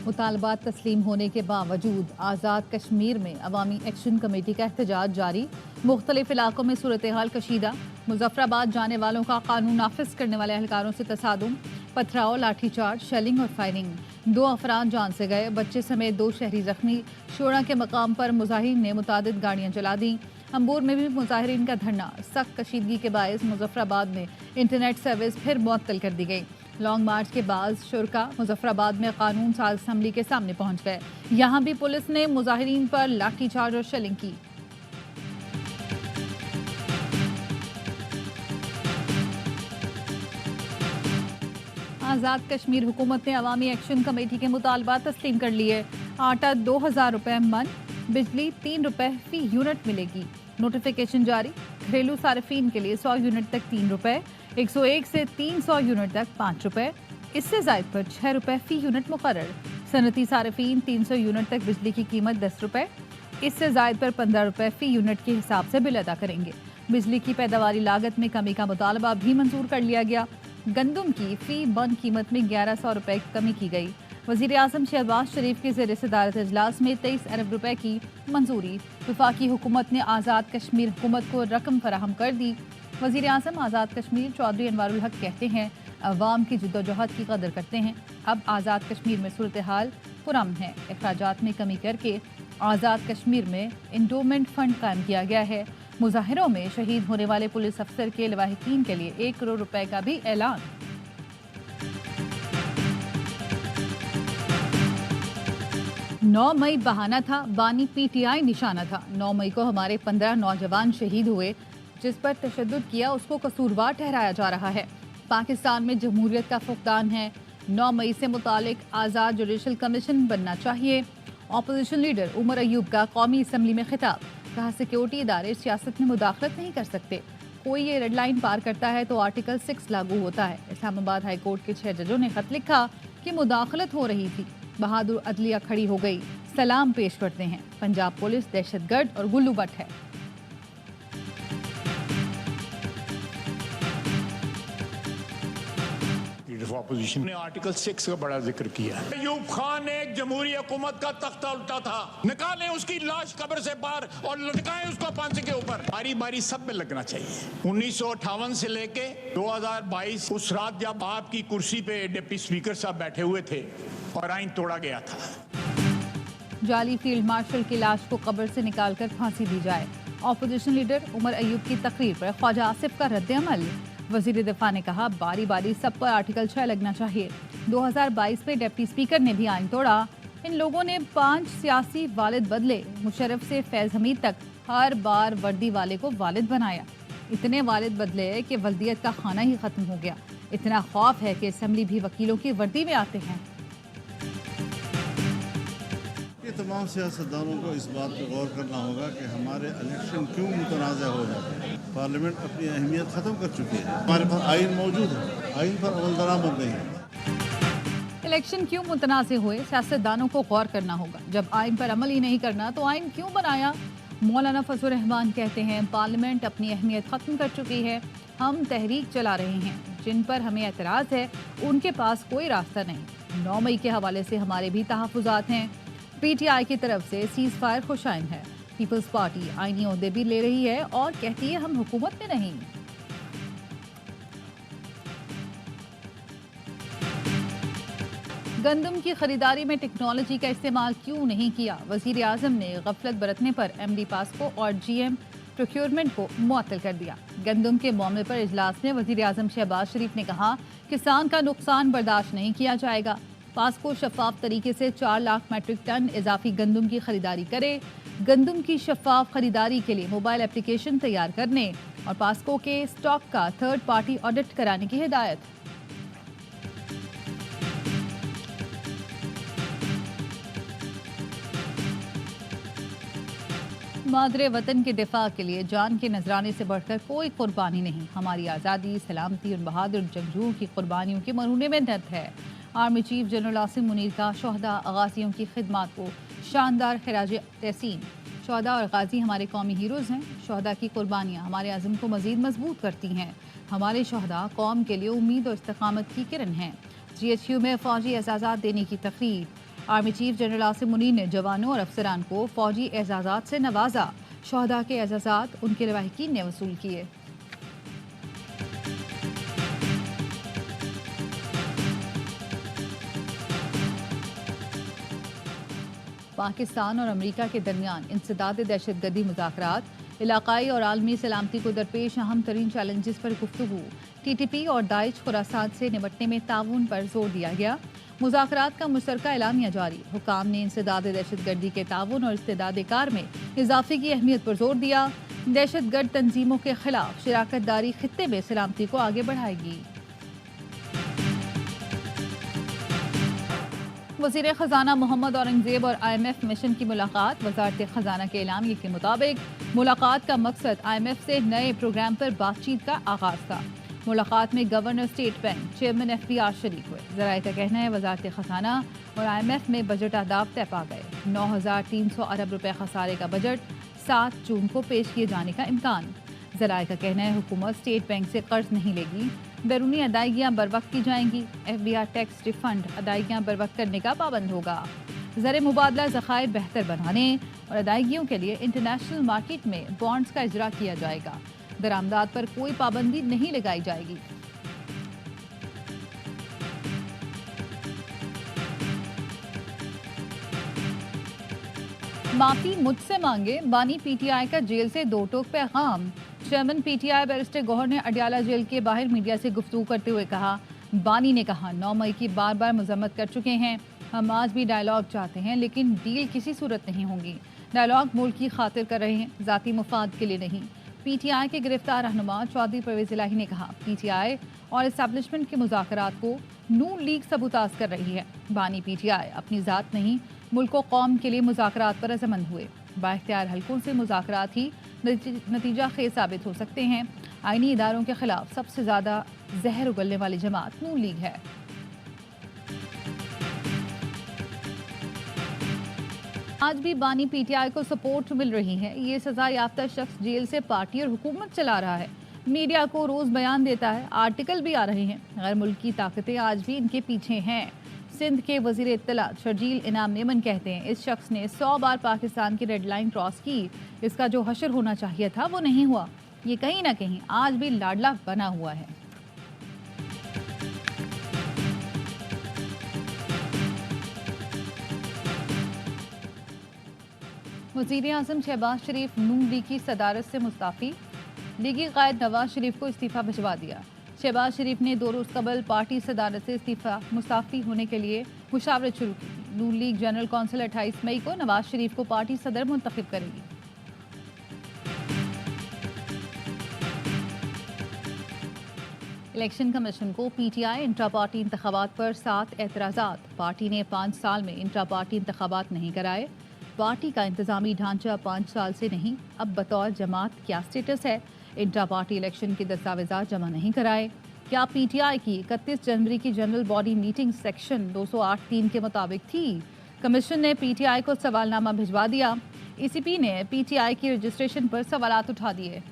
मुतालबात तस्लीम होने के बावजूद आज़ाद कश्मीर में अवामी एक्शन कमेटी का एहतजाज जारी। मुख्तलिफ इलाकों में सूरत हाल कशीदा। मुजफ्फराबाद जाने वालों का कानून नाफिज करने वाले एहलकारों से तसादुम, पथराव, लाठीचार्ज, शेलिंग और फायरिंग। 2 अफराद जान से गए, बच्चे समेत 2 शहरी जख्मी। शोरा के मकाम पर मुजाहिरीन ने मुतादिद गाड़ियाँ जला दी। अंबूर में भी मुजाहिरीन का धरना। सख्त कशीदगी के बायस मुजफ्फराबाद में इंटरनेट सर्विस फिर मुअत्तल कर दी गई। लॉन्ग मार्च के बाद शुरका मुजफ्फराबाद में कानून साज असम्बली के सामने पहुंच गए। यहां भी पुलिस ने मुजाहिरीन पर लाठीचार्ज और शेलिंग की। आज़ाद कश्मीर हुकूमत ने अवामी एक्शन कमेटी के मुतालबात तस्लीम कर लिए। आटा 2000 रुपये मन, बिजली 3 रुपये फी यूनिट मिलेगी। नोटिफिकेशन जारी। घरेलू सार्फिन के लिए 100 यूनिट तक 3 रुपये, 101 से 300 यूनिट तक 5 रुपये, इससे ज़ायद पर 6 रुपये फी यूनिट मुकर्रर। सनती सार्फिन 300 यूनिट तक बिजली की कीमत 10 रुपये, इससे ज़ायद पर 15 रुपये फी यूनिट के हिसाब से बिल अदा करेंगे। बिजली की पैदावारी लागत में कमी का मुतालबा भी मंजूर कर लिया गया। गंदम की फी बन कीमत में 1100 रुपये कमी की गई। वज़ीर आज़म शहबाज शरीफ के ज़ेर सदारत इजलास में 23 अरब रुपए की मंजूरी। वफाकी हुकूमत ने आज़ाद कश्मीर हुकूमत को रकम फराहम कर दी। वज़ीर आज़म आज़ाद कश्मीर चौधरी अनवारुल हक कहते हैं, अवाम की जद्दोजहद की कदर करते हैं। अब आज़ाद कश्मीर में सूरत हाल पुरअमन है। अखराजात में कमी करके आज़ाद कश्मीर में इंडोमेंट फंड कायम किया गया है। मुजाहिरों में शहीद होने वाले पुलिस अफसर के लवाहिकीन के लिए 1 करोड़ रुपए का भी ऐलान। 9 मई बहाना था, बानी पीटीआई निशाना था। 9 मई को हमारे 15 नौजवान शहीद हुए। जिस पर तशद्दुद किया उसको कसूरवार ठहराया जा रहा है। पाकिस्तान में जमहूरियत का फुकदान है। 9 मई से मुतालिक आज़ाद जुडिशल कमीशन बनना चाहिए। अपोजिशन लीडर उमर अयूब का कौमी असम्बली में खिताब। कहा, सिक्योरिटी इदारे सियासत में मुदाखलत नहीं कर सकते। कोई ये रेड लाइन पार करता है तो आर्टिकल 6 लागू होता है। इस्लामाबाद हाई कोर्ट के 6 जजों ने खत लिखा कि मुदाखलत हो रही थी। बहादुर अदलिया खड़ी हो गई। सलाम पेश करते हैं। पंजाब पुलिस दहशतगर्द और गुल्लू बट है। अपोजिशन ने आर्टिकल 6 का बड़ा जिक्र किया। अयूब खान ने एक जमहूरी हुकूमत का तख्ता उल्टा था। निकालें उसकी लाश कब्र से बाहर और लटकाएं उसको फांसी के ऊपर। बारी बारी सब में लगना चाहिए। 1958 से लेके 2022 उस रात जब आपकी कुर्सी पे डिप्टी स्पीकर साहब बैठे हुए थे और आइन तोड़ा गया था। जाली फील्ड मार्शल की लाश को कब्र से निकालकर फांसी दी जाए। अपोजिशन लीडर उमर अयूब की तकरीर पर ख्वाजा आसिफ का रद्द अमल। वजीर दिफा ने कहा, बारी बारी सब पर आर्टिकल 6 लगना चाहिए। 2022 में डिप्टी स्पीकर ने भी आइन तोड़ा। इन लोगों ने 5 सियासी वालिद बदले। मुशर्रफ से फैज हमीद तक हर बार वर्दी वाले को वालिद बनाया। इतने वालिद बदले कि वल्दियत का खाना ही खत्म हो गया। इतना खौफ है कि असम्बली भी वकीलों की वर्दी में आते हैं। तमाम सियासतदानों को इस बात पर गौर करना होगा कि हमारे इलेक्शन क्यों मुतनाज़ा हो जाते हैं। पार्लियामेंट अपनी अहमियत ख़त्म कर चुकी है। हमारे पास आइन मौजूद है, आइन पर अमल दरामद नहीं है। इलेक्शन क्यों मुतनाज़े हुए, सियासतदानों को गौर करना होगा। जब आइन पर अमल ही नहीं करना तो आइन क्यों बनाया। मौलाना फजलुर रहमान कहते हैं, पार्लियामेंट अपनी अहमियत ख़त्म कर चुकी है। हम तहरीक चला रहे हैं। जिन पर हमें एतराज़ है उनके पास कोई रास्ता नहीं। 9 मई के हवाले से हमारे भी तहफ़्फ़ुज़ात हैं। पीटीआई की तरफ से सीज़ फायर खुशाइन है। पीपल्स पार्टी आईनी ओहदे भी ले रही है और कहती है हम हुकूमत में नहीं। गंदम की खरीदारी में टेक्नोलॉजी का इस्तेमाल क्यों नहीं किया। वजीर आज़म ने गफलत बरतने पर एमडी पास्को और जीएम प्रोक्योरमेंट को मुअत्तल कर दिया। गंदम के मामले पर इजलास में वजीर आज़म शहबाज शरीफ ने कहा, किसान का नुकसान बर्दाश्त नहीं किया जाएगा। पास्को शफाफ तरीके से 4 लाख मैट्रिक टन इजाफी गंदम की खरीदारी करे। गंदम की शफाफ खरीदारी के लिए मोबाइल एप्लीकेशन तैयार करने और पास्को के स्टॉक का थर्ड पार्टी ऑडिट कराने की हिदायत। मादरे वतन के दिफा के लिए जान के नजराने से बढ़कर कोई कुर्बानी नहीं। हमारी आज़ादी, सलामती और बहादुर जंगजुओं की कुर्बानियों के मरूने में दर्द है। Army chief general Asim Munir का शोहदा गाजियों की खिदमत को शानदार खिराज तहसीन। शोहदा और गाजी हमारे कौमी हीरोज़ हैं। शोहदा की कुर्बानियाँ हमारे अज़म को मज़ीद मजबूत करती हैं। हमारे शोहदा कौम के लिए उम्मीद और इस्तकामत की किरण हैं। GHQ में फ़ौजी एजाज़ात देने की तकरीर। Army chief general Asim Munir ने जवानों और अफसरान को फौजी एजाज़ात से नवाजा। शहदा के एजाज़ात उनके लवाहिकीन ने वसूल किए। पाकिस्तान और अमेरिका के दरमियान इंसदाद दहशतगर्दी मुज़ाकरात, इलाकाई और आलमी सलामती को दरपेश अहम तरीन चैलेंजेस पर गुफ्तगू। TTP और दाइश खुरासान से निपटने में ताउन पर जोर दिया गया। मुज़ाकरात का मुश्तरका एलानिया जारी। हुकाम ने इंसदाद दहशतगर्दी के ताउन और इस्तेदाद कार में इजाफे की अहमियत पर जोर दिया। दहशतगर्द तंजीमों के खिलाफ शराकत दारी खित्ते में सलामती को आगे बढ़ाएगी। वज़ीर ख़जाना मोहम्मद औरंगज़ेब और IMF मिशन की मुलाकात। वज़ारत ख़जाना के एलामिये के मुताबिक मुलाकात का मकसद IMF से नए प्रोग्राम पर बातचीत का आगाज़ था। मुलाकात में governor state bank, chairman FBR शरीक हुए। ज़राए का कहना है वज़ारत ख़जाना और IMF में बजट अहदाफ तय पा गए। 9,300 अरब रुपए खसारे का बजट 7 जून को पेश किए जाने का इम्कान। ज़राए का कहना है हुकूमत स्टेट बैंक से कर्ज नहीं लेगी, बैरूनी अदायगियाँ बर वक्त की जाएंगी। FBR टैक्स रिफंड अदायगियाँ बर वक्त करने का पाबंद होगा। ज़र मुबादला ज़खायर बेहतर बनाने और अदायगियों के लिए इंटरनेशनल मार्केट में बॉन्ड्स का इजरा किया जाएगा। दरामदात पर कोई पाबंदी नहीं लगाई जाएगी। माफी मुझसे मांगे, बानी PTI का जेल से दो टोक पैगाम। चेयरमैन PTI बैरिस्टर गौहर ने अडियाला जेल के बाहर मीडिया से गुफ्तगू करते हुए कहा, बानी ने कहा 9 मई की बार बार मजम्मत कर चुके हैं, हम आज भी डायलॉग चाहते हैं लेकिन डील किसी सूरत नहीं होगी। डायलॉग मुल्क की खातिर कर रहे हैं, ज़ाती मुफाद के लिए नहीं। PTI के गिरफ्तार रहनुमा चौधरी परवेज़ इलाही ने कहा PTI और इस्टेब्लिशमेंट के मुज़ाकरात को नून लीग सबूताज कर रही है। बानी PTI अपनी ज़ात नहीं मुल्क व कौम के लिए मुज़ाकरात पर रज़ामंद हुए। बाइख्तियार हलकों से मुज़ाकरात ही नतीजा खेज साबित हो सकते हैं। आईनी इदारों के खिलाफ सबसे ज़्यादा जहर उगलने वाली जमात नून लीग है। आज भी बानी PTI को सपोर्ट मिल रही है। ये सजा याफ्ता शख्स जेल से पार्टी और हुकूमत चला रहा है, मीडिया को रोज बयान देता है, आर्टिकल भी आ रहे हैं। गैर मुल्की ताकतें आज भी इनके पीछे हैं। सिंध के वजीर इत्तलात शर्जील इनाम मेमन कहते हैं इस शख्स ने 100 बार पाकिस्तान की रेड लाइन क्रॉस की, इसका जो हशर होना चाहिए था वो नहीं हुआ। ये कहीं ना कहीं आज भी लाडला बना हुआ है। वज़ीर आज़म शहबाज शरीफ नून लीग की सदारत से मुस्ताफ़ी। लीगी कायद नवाज शरीफ को इस्तीफ़ा भिजवा दिया। शहबाज शरीफ ने 2 रोज़ कबल पार्टी सदारत से मुस्ताफ़ी होने के लिए मुशावरत शुरू की। नून लीग जनरल कौंसिल 28 मई को नवाज शरीफ को पार्टी सदर मुंतखब करेगी। इलेक्शन कमीशन को PTI इंट्रा पार्टी इंतखाबात पर 7 एतराज़ात। पार्टी ने 5 साल में इंट्रा पार्टी इंतखाबात नहीं कराए। पार्टी का इंतजामी ढांचा 5 साल से नहीं, अब बतौर जमात क्या स्टेटस है? इंट्रा पार्टी इलेक्शन के दस्तावेजात जमा नहीं कराए। क्या PTI की 31 जनवरी की जनरल बॉडी मीटिंग सेक्शन 208(3) के मुताबिक थी? कमीशन ने PTI को सवालनामा भिजवा दिया। ECP ने PTI की रजिस्ट्रेशन पर सवालात उठा दिए।